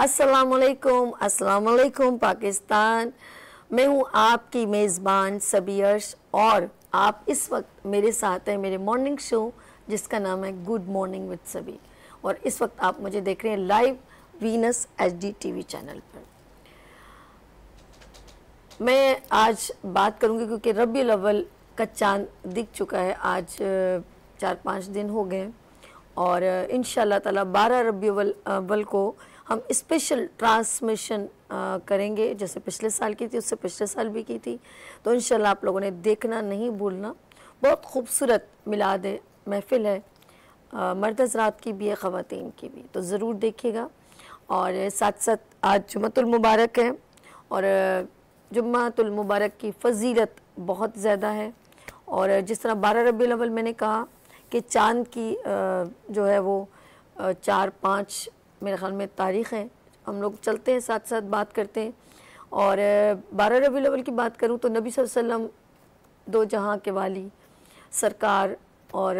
अस्सलामुअलैकुम, अस्सलामुअलैकुम पाकिस्तान। मैं हूँ आपकी मेज़बान सबी अर्श और आप इस वक्त मेरे साथ हैं मेरे मॉर्निंग शो जिसका नाम है गुड मॉर्निंग विद सबी। और इस वक्त आप मुझे देख रहे हैं live Venus HD TV channel पर। मैं आज बात करूँगी क्योंकि रबीउल अव्वल का चाँद दिख चुका है। आज 4-5 दिन हो गए और इंशाअल्लाह ताला 12 रबीउल अव्वल को हम स्पेशल ट्रांसमिशन करेंगे, जैसे पिछले साल की थी उससे पिछले साल भी की थी। तो इंशाअल्लाह आप लोगों ने देखना नहीं भूलना। बहुत खूबसूरत मिलाद महफिल है, मर्द हज़रात की भी है, ख़वातीन की भी, तो ज़रूर देखिएगा। और साथ साथ आज जुम्मतुल मुबारक है और जुम्मतुल मुबारक की फ़जीलत बहुत ज़्यादा है। और जिस तरह 12 रबीउल अव्वल मैंने कहा कि चाँद की जो है वो 4-5 मेरे ख़्याल में तारीख़ है, हम लोग चलते हैं साथ साथ बात करते हैं। और 12 रबीउल अव्वल की बात करूं तो नबी सल्लल्लाहु अलैहि वसल्लम दो जहां के वाली सरकार, और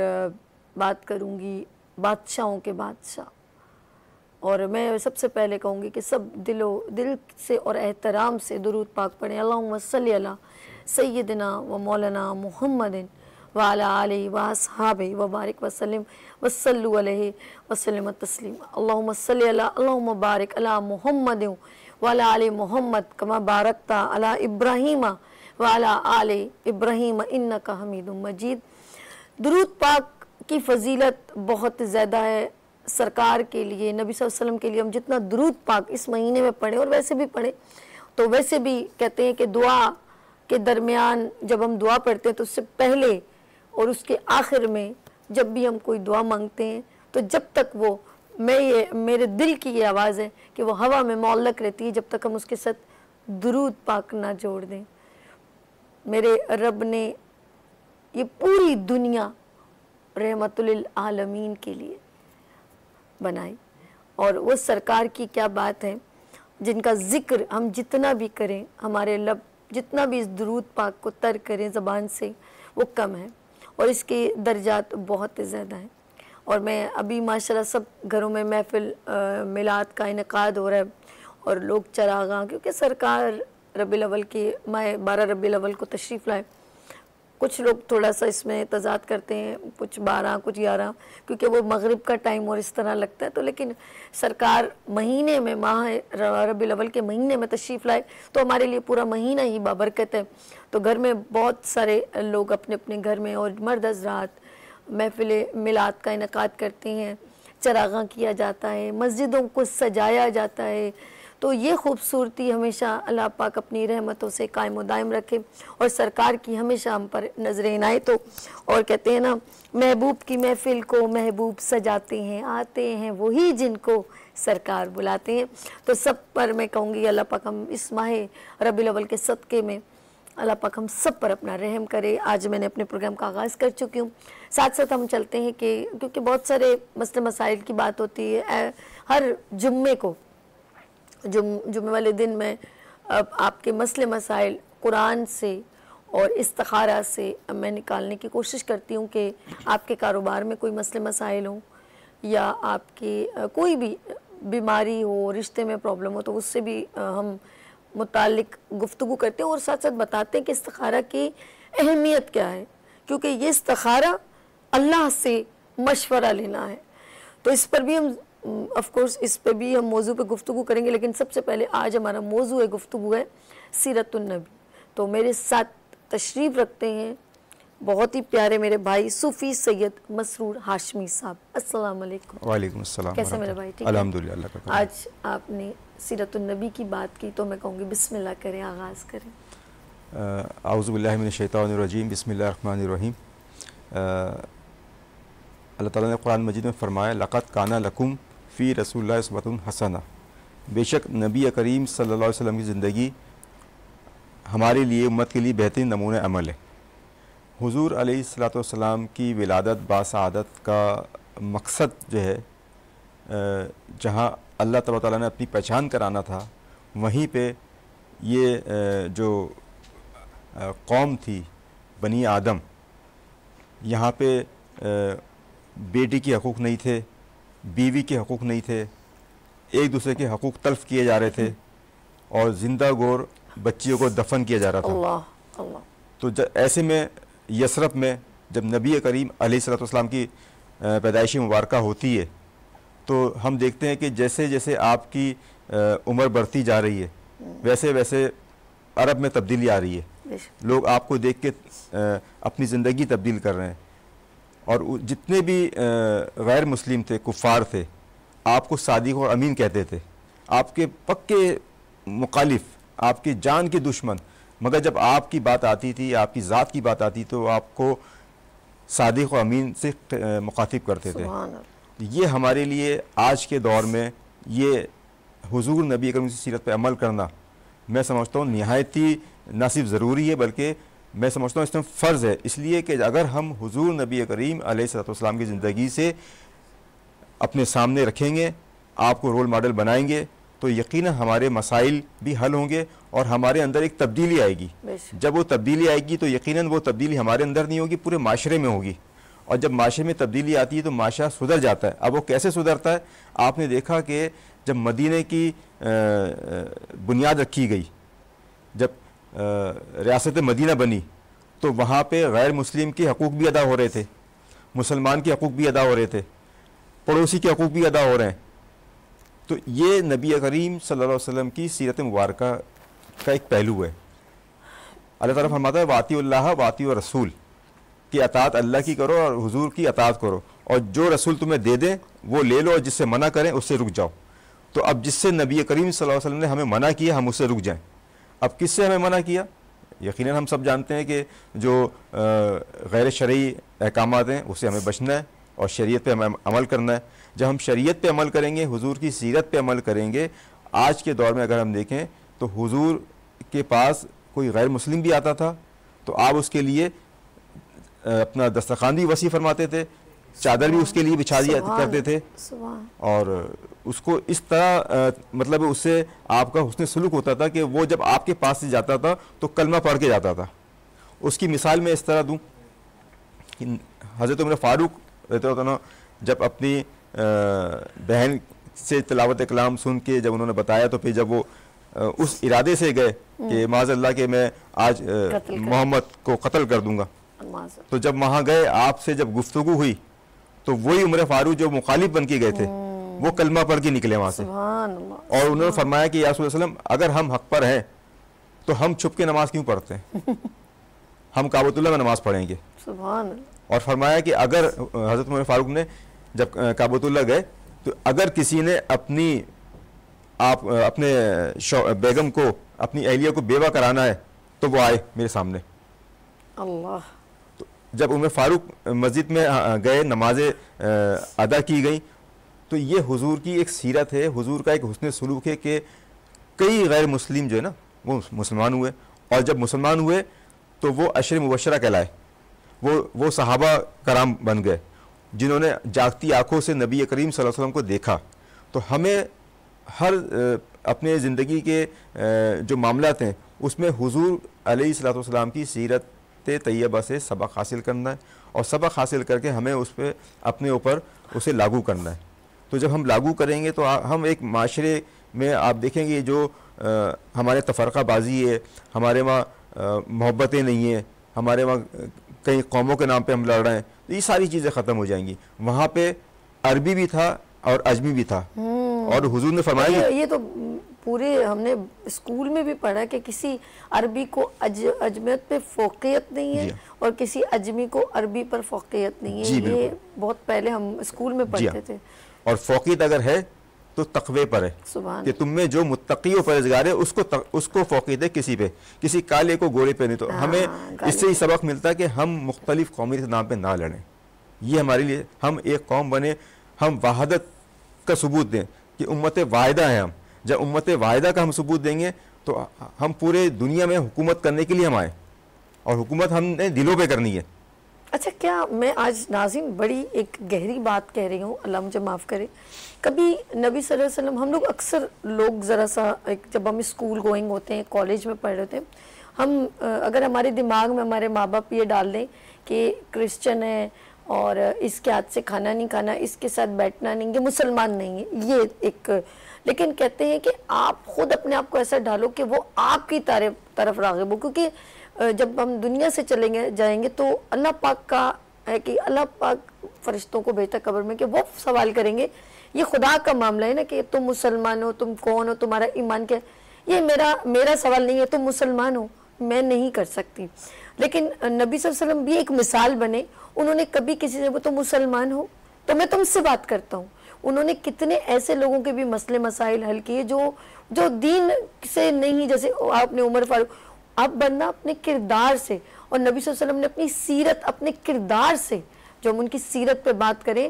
बात करूंगी बादशाहों के बादशाह। और मैं सबसे पहले कहूँगी कि सब दिल से और एहतराम से दुरूद पाक पढ़ें। अल्लाहुम्मा सल्ली अला सय्यिदिना व मौलाना मुहम्मदिन व अला आलिहि व अस्हाबिहि व बारिक वसल्लिम वसल्लु अलैहि वसल्लम तस्लीमा। अल्लाहुम्मा सल्ली अला अल्लाहुम्मा बारिक अला मुहम्मदिन व अला आलि मुहम्मद कमा बारकता अला इब्राहीमा व अला आलि इब्राहीम इन्नका हमीदुम मजीद। दुरूद पाक की फ़जीलत बहुत ज़्यादा है सरकार के लिए, नबी सल्लल्लाहु अलैहि वसल्लम के लिए। हम जितना दुरूद पाक इस महीने में पढ़ें और वैसे भी पढ़ें, तो वैसे भी कहते हैं कि दुआ के दरमियान जब हम दुआ पढ़ते हैं तो उससे पहले और उसके आखिर में जब भी हम कोई दुआ मांगते हैं तो जब तक वो मेरे दिल की ये आवाज़ है कि वो हवा में मौल्लक रहती है जब तक हम उसके साथ दुरूद पाक ना जोड़ दें। मेरे रब ने ये पूरी दुनिया रहमतुल आलमीन के लिए बनाई, और वो सरकार की क्या बात है जिनका ज़िक्र हम जितना भी करें, हमारे लब जितना भी इस दुरूद पाक को तर करें ज़बान से, वो कम है और इसके दर्जात बहुत ज़्यादा हैं। और मैं अभी माशाल्लाह सब घरों में महफिल मिलाद का इनेकाद हो रहा है और लोग चरागाह, क्योंकि सरकार रबीउल अव्वल की माह 12 रबीउल अव्वल को तशरीफ़ लाए। कुछ लोग थोड़ा सा इसमें तज़ाद करते हैं, कुछ 12 कुछ 11, क्योंकि वो मगरिब का टाइम और इस तरह लगता है। तो लेकिन सरकार महीने में माह रबीउल अव्वल के महीने में तशरीफ़ लाए तो हमारे लिए पूरा महीना ही बाबरकत है। तो घर में बहुत सारे लोग अपने अपने घर में और मर्द हज़रात महफिल मिलाद का इनेकाद करते हैं, चरागाह किया जाता है, मस्जिदों को सजाया जाता है। तो ये खूबसूरती हमेशा अल्लाह पाक अपनी रहमतों से कायम दायम रखे और सरकार की हमेशा हम पर नज़र इनायत हो। और कहते हैं ना, महबूब की महफिल को महबूब सजाते हैं, आते हैं वही जिनको सरकार बुलाते हैं। तो सब पर मैं कहूँगी अल्लाह पाक हम इस माह रबीउल अव्वल के सदक़े में अल्लाह पाक हम सब पर अपना रहम करे। आज मैंने अपने प्रोग्राम का आगाज़ कर चुकी हूँ। साथ साथ हम चलते हैं कि क्योंकि बहुत सारे मसले मसाइल की बात होती है हर जुम्मे को, जुम्मे वाले दिन में अब आपके मसले मसाइल कुरान से और इस्तिखारा से मैं निकालने की कोशिश करती हूँ कि आपके कारोबार में कोई मसले मसाइल हों या आपकी कोई भी बीमारी हो, रिश्ते में प्रॉब्लम हो, तो उससे भी हम मुतालिक गुफ्तगू करते हैं और साथ साथ बताते हैं कि इस्तिखारा की अहमियत क्या है, क्योंकि ये इस्तिखारा अल्लाह से मशवरा लेना है। तो इस पर भी हम ऑफ कोर्स इस पे भी हम मौजू पे गुफ्तगू करेंगे, लेकिन सबसे पहले आज हमारा मौजू है गुफ्तगू है सीरतुन नबी। तो मेरे साथ तशरीफ़ रखते हैं बहुत ही प्यारे मेरे भाई सूफ़ी सैयद मसरूर हाशमी साहब। अस्सलाम वालेकुम। वालेकुम अस्सलाम। कैसे मेरे भाई? ठीक अल्हम्दुलिल्लाह अल्लाह का करम। आज आपने सीरतुन नबी की बात की तो मैं कहूँगी बिस्मिल्लाह करें, आगाज़ करें। आऊज़ु बिल्लाहि मिनश शैतानिर रजीम, बिस्मिल्लाहिर रहमानिर रहीम। अल्लाह ताला ने कुरान मजीद में फरमाया, लक़द काना लकुम फ़ी रसूलिल्लाहि उस्वतुन हसना। बेशक नबी करीम सल्लल्लाहु अलैहि वसल्लम की ज़िंदगी हमारे लिए, उम्मत के लिए बेहतरीन नमूने अमल है। हुज़ूर अलैहिस्सलातु वस्सलाम की विलादत बासआदत का मकसद जो है, जहाँ अल्लाह तबारक व तआला ने अपनी पहचान कराना था, वहीं पे ये जो कौम थी बनी आदम, यहाँ पे बेटी के हकूक़ नहीं थे, बीवी के हकूक़ नहीं थे, एक दूसरे के हकूक़ तल्फ़ किए जा रहे थे और ज़िंदा गोर बच्चियों को दफन किया जा रहा था। अल्लाह अल्लाह। तो ऐसे में यसरफ में जब नबी करीम अलैहिस्सलाम की पैदाइशी मुबारक होती है तो हम देखते हैं कि जैसे जैसे आपकी उम्र बढ़ती जा रही है वैसे वैसे अरब में तब्दीली आ रही है। लोग आपको देख के अपनी ज़िंदगी तब्दील कर रहे हैं और जितने भी गैर मुस्लिम थे, कुफ़ार थे, आपको सादिक और अमीन कहते थे, आपके पक्के मुखालिफ, आपकी जान के दुश्मन, मगर जब आपकी बात आती थी, आपकी ज़ात की बात आती तो आपको सादिक और अमीन से मुखातिब करते थे। ये हमारे लिए आज के दौर में ये हुजूर नबी करीम की सीरत पे अमल करना मैं समझता हूँ निहायत ही ना सिर्फ ज़रूरी है बल्कि मैं समझता हूँ इसमें फ़र्ज़ है। इसलिए कि अगर हम हुजूर नबी करीम अलैहिस्सलाम की ज़िंदगी से अपने सामने रखेंगे, आपको रोल मॉडल बनाएंगे तो यकीनन हमारे मसाइल भी हल होंगे और हमारे अंदर एक तब्दीली आएगी। जब वो तब्दीली आएगी तो यकीनन वो तब्दीली हमारे अंदर नहीं होगी, पूरे माशरे में होगी। और जब माशरे में तब्दीली आती है तो माशरा सुधर जाता है। अब वो कैसे सुधरता है? आपने देखा कि जब मदीने की बुनियाद रखी गई, जब रियासत मदीना बनी तो वहाँ पे गैर मुस्लिम के हकूक़ भी अदा हो रहे थे, मुसलमान के हकूक़ भी अदा हो रहे थे, पड़ोसी के हकूक़ भी अदा हो रहे हैं। तो ये नबी करीम सल्लल्लाहु अलैहि वसल्लम की सीरत मुबारक का एक पहलू है। अल्लाह ताला फरमाता है वातिउल्लाह वातिउर रसूल, कि अतात अल्लाह की करो और हुजूर की अतात करो और जो रसूल तुम्हें दे दें वो ले लो और जिससे मना करें उससे रुक जाओ। तो अब जिससे नबी करीम सल्लल्लाहु अलैहि वसल्लम ने हमें मना किया हम उससे रुक जाएं। अब किससे हमें मना किया? यकीनन हम सब जानते हैं कि जो गैर शरई अहकामात हैं उससे हमें बचना है और शरीयत पे हमें अमल करना है। जब हम शरीयत पे अमल करेंगे, हुजूर की सीरत पे अमल करेंगे, आज के दौर में अगर हम देखें तो हुजूर के पास कोई गैर मुस्लिम भी आता था तो आप उसके लिए अपना दस्तरखान भी वसी फरमाते थे, चादर भी उसके लिए बिछा दिया करते थे और उसको इस तरह मतलब उससे आपका हुस्न सलूक होता था कि वो जब आपके पास से जाता था तो कलमा पढ़ के जाता था। उसकी मिसाल मैं इस तरह दूं कि हज़रत उमर फारूक रहते होता ना, जब अपनी बहन से तिलावत कलाम सुन के जब उन्होंने बताया तो फिर जब वो उस इरादे से गए कि माज़अल्लाह के मैं आज मोहम्मद को कत्ल कर दूंगा, तो जब वहाँ गए आपसे जब गुफ्तगू हुई तो वही उमर फारूक जो मुखालिफ बन के गए थे वो कलमा पढ़ के निकले वहाँ से और उन्होंने फरमाया कि या रसूल सल्लम अगर हम हक पर हैं तो हम छुप के नमाज क्यों पढ़ते हैं, हम काबतुल्लाह में नमाज पढ़ेंगे। और फरमाया कि अगर हज़रत उमर फारूक ने जब काबतुल्लाह गए तो अगर किसी ने अपने बेगम को, अपनी अहलिया को बेवा कराना है तो वो आए मेरे सामने। अल्लाह। तो जब उमर फारूक मस्जिद में गए, नमाजें अदा की गई, तो ये हुजूर की एक सीरत है, हुजूर का एक हुस्न सलूक है कि कई गैर मुस्लिम जो है ना वो मुसलमान हुए और जब मुसलमान हुए तो वो अशर मुबशरा कहलाए, वो सहाबा कराम बन गए जिन्होंने जागती आंखों से नबी करीम सल्लल्लाहु अलैहि वसल्लम को देखा। तो हमें हर अपने ज़िंदगी के जो मामलात हैं उसमें हुजूर अलैहिस्सलातु वस्सलाम की सीरत तैयबा से सबक हासिल करना है और सबक हासिल करके हमें उस पर अपने ऊपर उसे लागू करना है। तो जब हम लागू करेंगे तो हम एक माशरे में आप देखेंगे जो हमारे तफरक़ाबाजी है, हमारे वहाँ मोहब्बतें नहीं है, हमारे वहाँ कई कौमों के नाम पे हम लड़ रहे हैं, तो ये सारी चीज़ें ख़त्म हो जाएंगी। वहाँ पे अरबी भी था और अजमी भी था और हुजूर ने फरमाया ये तो पूरे हमने स्कूल में भी पढ़ा कि किसी अरबी को अजमियत पे फ़ौक़ियत नहीं है और किसी अजमी को अरबी पर फ़ौक़ियत नहीं है। ये बहुत पहले हम स्कूल में पढ़ते थे। और फ़ौक़ियत अगर है तो तक़वे पर है कि तुम में जो मुत्तक़ी व परहेज़गार है उसको फ़ौक़ियत है किसी पे, किसी काले को गोरे पे नहीं। तो हमें इससे ही सबक मिलता है कि हम मुख्तलिफ़ कौमी के नाम पे ना लड़ें। ये हमारे लिए, हम एक कौम बने, हम वहादत का सबूत दें कि उम्मत वाहिदा है हम। जब उम्मत वाहिदा का हम सबूत देंगे तो हम पूरे दुनिया में हुकूमत करने के लिए हम आए और हुकूमत हमने दिलों पे करनी है। अच्छा, क्या मैं आज नाज़रीन बड़ी एक गहरी बात कह रही हूँ, अल्लाह मुझे माफ़ करे। कभी नबी सल्लल्लाहु अलैहि वसल्लम, हम लोग अक्सर लोग ज़रा सा जब हम स्कूल गोइंग होते हैं, कॉलेज में पढ़ रहे होते हैं, हम अगर हमारे दिमाग में हमारे माँ बाप ये डाल दें कि क्रिश्चियन है और इसके हाथ से खाना नहीं खाना, इसके साथ बैठना नहीं, ये मुसलमान नहीं है, ये एक। लेकिन कहते हैं कि आप खुद अपने आप को ऐसा ढालो कि वो आपकी तरफ राग़िब हो, क्योंकि जब हम दुनिया से चलेंगे जाएंगे तो अल्लाह पाक का है कि अल्लाह पाक फरिश्तों को भेजता कब्र में कि वो सवाल करेंगे, ये खुदा का मामला है ना कि तुम मुसलमान हो, तुम कौन हो, तुम्हारा ईमान क्या है। ये मेरा सवाल नहीं है, तुम मुसलमान हो, मैं नहीं कर सकती। लेकिन नबी सल्लल्लाहु अलैहि वसल्लम भी एक मिसाल बने, उन्होंने कभी किसी से, वो तो मुसलमान हो तो मैं तुमसे बात करता हूँ। उन्होंने कितने ऐसे लोगों के भी मसले मसाइल हल किए जो दीन से नहीं, जैसे आपने उमर फारूक, आप बंदा अपने किरदार से, और नबी सल्लल्लाहु अलैहि वसल्लम ने अपनी सीरत, अपने किरदार से, जो हम उनकी सीरत पे बात करें,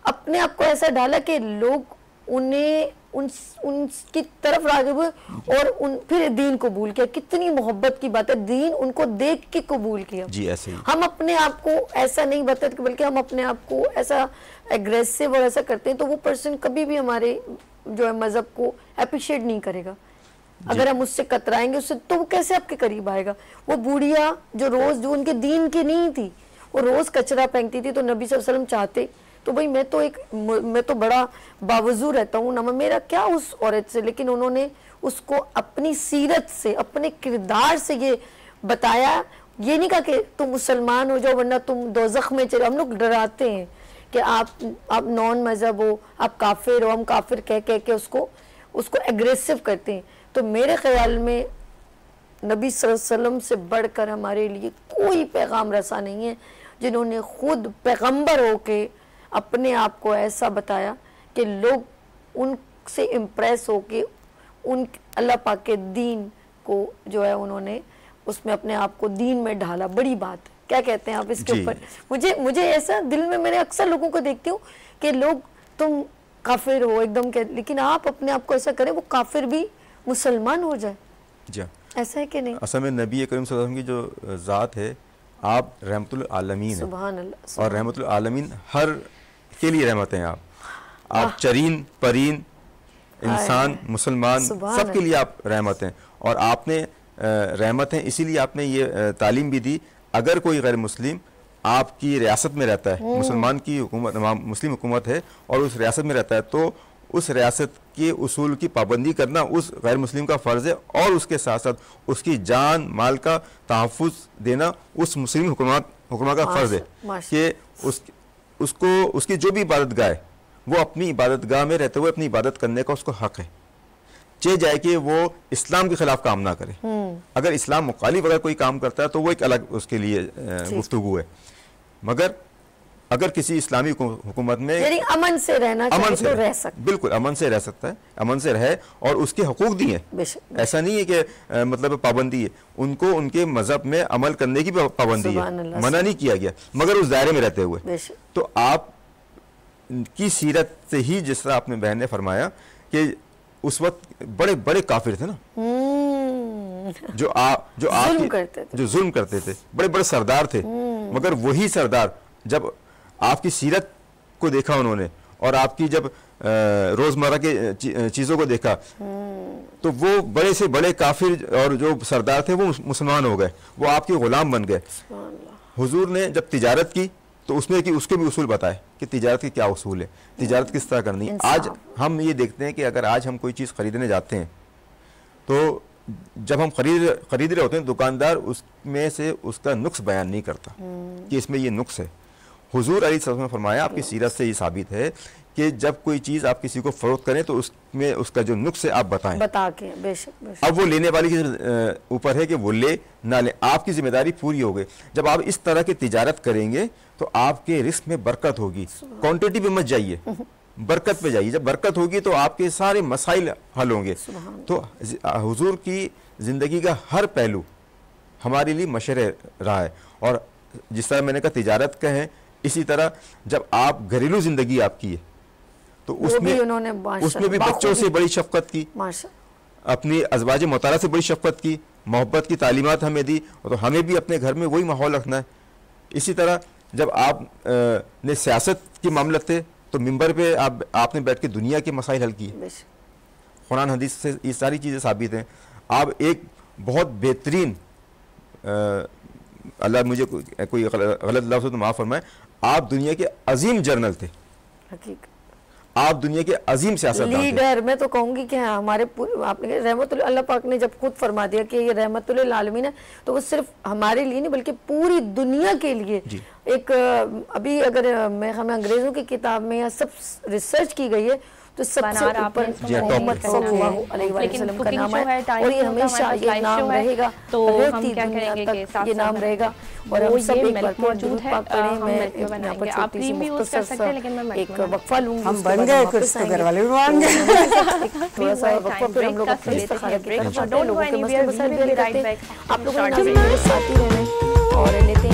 अपने आप को ऐसा डाला कि लोग उन्हें उनकी तरफ राग़िब हुए और फिर दीन कबूल किया। कितनी मोहब्बत की बात है, दीन उनको देख के कबूल किया। जी ऐसे ही हम अपने आप को ऐसा नहीं बताते, बल्कि हम अपने आप को ऐसा एग्रेसिव और ऐसा करते हैं तो वो पर्सन कभी भी हमारे जो है मज़हब को अप्रिशिएट नहीं करेगा। अगर हम उससे कतराएंगे उससे, तो वो कैसे आपके करीब आएगा। वो बूढ़िया जो उनके दीन की नहीं थी, वो रोज़ कचरा फेंकती थी, तो नबी सल्लल्लाहु अलैहि वसल्लम चाहते तो भाई मैं तो बड़ा बावजू रहता हूँ ना, मेरा क्या उस औरत से। लेकिन उन्होंने उसको अपनी सीरत से, अपने किरदार से ये बताया। ये नहीं कहा कि तुम मुसलमान हो जाओ वरना तुम दोज़ख में चले। हम लोग डराते हैं कि आप नॉन मज़हब हो, आप काफिर हो, हम काफिर कह के उसको एग्रेसिव करते हैं। तो मेरे ख्याल में नबी सल्लल्लाहु अलैहि वसल्लम से बढ़कर हमारे लिए कोई पैगाम रसा नहीं है, जिन्होंने खुद पैगंबर होके अपने आप को ऐसा बताया कि लोग उनसे इम्प्रेस होके उन अल्लाह पाक के दीन को जो है उन्होंने उसमें अपने आप को दीन में ढाला। बड़ी बात है। क्या कहते हैं आप इसके ऊपर? मुझे ऐसा दिल में, मैंने अक्सर लोगों को देखती हूँ कि लोग तुम काफिर हो एकदम लेकिन आप अपने आप को ऐसा करें वो काफिर भी मुसलमान हो जाए। जी ऐसा है कि नहीं? असल में नबी करीम सल्लल्लाहु अलैहि वसल्लम की जो ज़ात है, आप रहमतुल आलमीन हैं। सुभान अल्लाह। और रहमतुल आलमीन हर के लिए रहमत हैं। आप चरीन परीन इंसान मुसलमान सबके लिए आप रहमत हैं। और आपने रहमत हैं इसीलिए आपने ये तालीम भी दी, अगर कोई गैर मुस्लिम आपकी रियासत में रहता है, मुसलमान की हुकूमत, मुस्लिम हुकूमत है और उस रियासत में रहता है, तो उस रियासत के उसूल की पाबंदी करना उस गैर मुस्लिम का फ़र्ज़ है, और उसके साथ साथ उसकी जान माल का तहफ़्फ़ुज़ देना उस मुस्लिम हुक्मा का फ़र्ज़ है कि उसको उसकी जो भी इबादत गाह है वो अपनी इबादत गाह में रहते हुए अपनी इबादत करने का उसको हक़ है। चे जाए कि वो इस्लाम के खिलाफ काम ना करे। अगर इस्लाम मुखालिफ अगर कोई काम करता है तो वो एक अलग उसके लिए गुफ्तगू है। मगर अगर किसी इस्लामी हुकूमत में अमन से रहना चाहिए तो रह सकता, बिल्कुल अमन से रह सकता है, अमन से रहे और उसके हकूक दिए। ऐसा नहीं है कि मतलब पाबंदी है, उनको उनके मजहब में अमल करने की पाबंदी है, मना नहीं किया गया, मगर उस दायरे में रहते हुए। तो आप की सीरत से ही, जिस तरह आपने बहन ने फरमाया कि उस वक्त बड़े बड़े काफिर थे ना, जो जुल्म करते थे, बड़े बड़े सरदार थे, मगर वही सरदार जब आपकी सीरत को देखा उन्होंने और आपकी जब रोजमर्रा के चीजों को देखा, तो वो बड़े से बड़े काफिर और जो सरदार थे वो मुसलमान हो गए, वो आपके गुलाम बन गए। हुजूर ने जब तिजारत की तो उसके भी उसूल बताए कि तिजारत के क्या उसूल है, तिजारत किस तरह करनी है। आज हम ये देखते हैं कि अगर आज हम कोई चीज़ खरीदने जाते हैं तो जब हम खरीद रहे होते हैं, दुकानदार उसमें से उसका नुक्स बयान नहीं करता कि इसमें ये नुक्स है। हुजूर अलैहिस्सलाम ने फरमाया, आपकी सीरत से ये साबित है कि जब कोई चीज़ आप किसी को फरोख्त करें तो उसमें उसका जो नुक्स है आप बताएं, बता के। बेशक अब वो लेने वाले के ऊपर है कि वो ले ना ले, आपकी जिम्मेदारी पूरी हो गई। जब आप इस तरह की तिजारत करेंगे तो आपके रिस्क में बरकत होगी। क्वांटिटी पे मत जाइए, बरकत पे जाइए। जब बरकत होगी तो आपके सारे मसाइल हल होंगे। तो हुजूर की ज़िंदगी का हर पहलू हमारे लिए मशरे रहा है। और जिस तरह मैंने कहा तिजारत का है, इसी तरह जब आप घरेलू ज़िंदगी आपकी है तो उसमें भी बच्चों से बड़ी शफकत की, अपनी अज़वाज मोहतारा से बड़ी शफकत की, मोहब्बत की तालीमात हमें दी, तो हमें भी अपने घर में वही माहौल रखना है। इसी तरह जब आप ने सियासत के मामले थे तो मिंबर पे आपने बैठ के दुनिया के मसाइल हल किए। कुरान हदीस से ये सारी चीज़ें साबित हैं। आप एक बहुत बेहतरीन, अल्लाह मुझे कोई गलत लफ्ज़ तो माफ़ फरमाए, आप दुनिया के अजीम जर्नल थे, हकीकत आप दुनिया के अजीम सियासतदान थे। लीडर, मैं तो कहूंगी कि हाँ, हमारे पूरे आपने रहमतुल अल्लाह पाक ने जब खुद फरमा दिया कि ये रहमतुल आलमीन है, तो वो सिर्फ हमारे लिए नहीं बल्कि पूरी दुनिया के लिए एक अभी अगर मैं हमें अंग्रेजों की किताब में या सब रिसर्च की गई है तो सबसे ऊपर मोहम्मद सल्लल्लाहु अलैहि वसल्लम का नाम है और ये हमेशा ये नाम रहेगा, तो हम क्या करेंगे कि साथ ये नाम रहेगा। और हम सब एक बार मौजूद है, आप क्रीम भी यूज कर सकते हैं, लेकिन मैं एक वक्फा लूंगी, हम बन गए कुछ तो घर वाले भी मान गए। थोड़ा सा वक्फा फिर हम लोग अपने इस्तिखारा की तरफ बढ़ते हैं, लोगों के मसले मसाइल भी करते हैं। आप लोगों ने मेरे साथ ही रहना और लेते हैं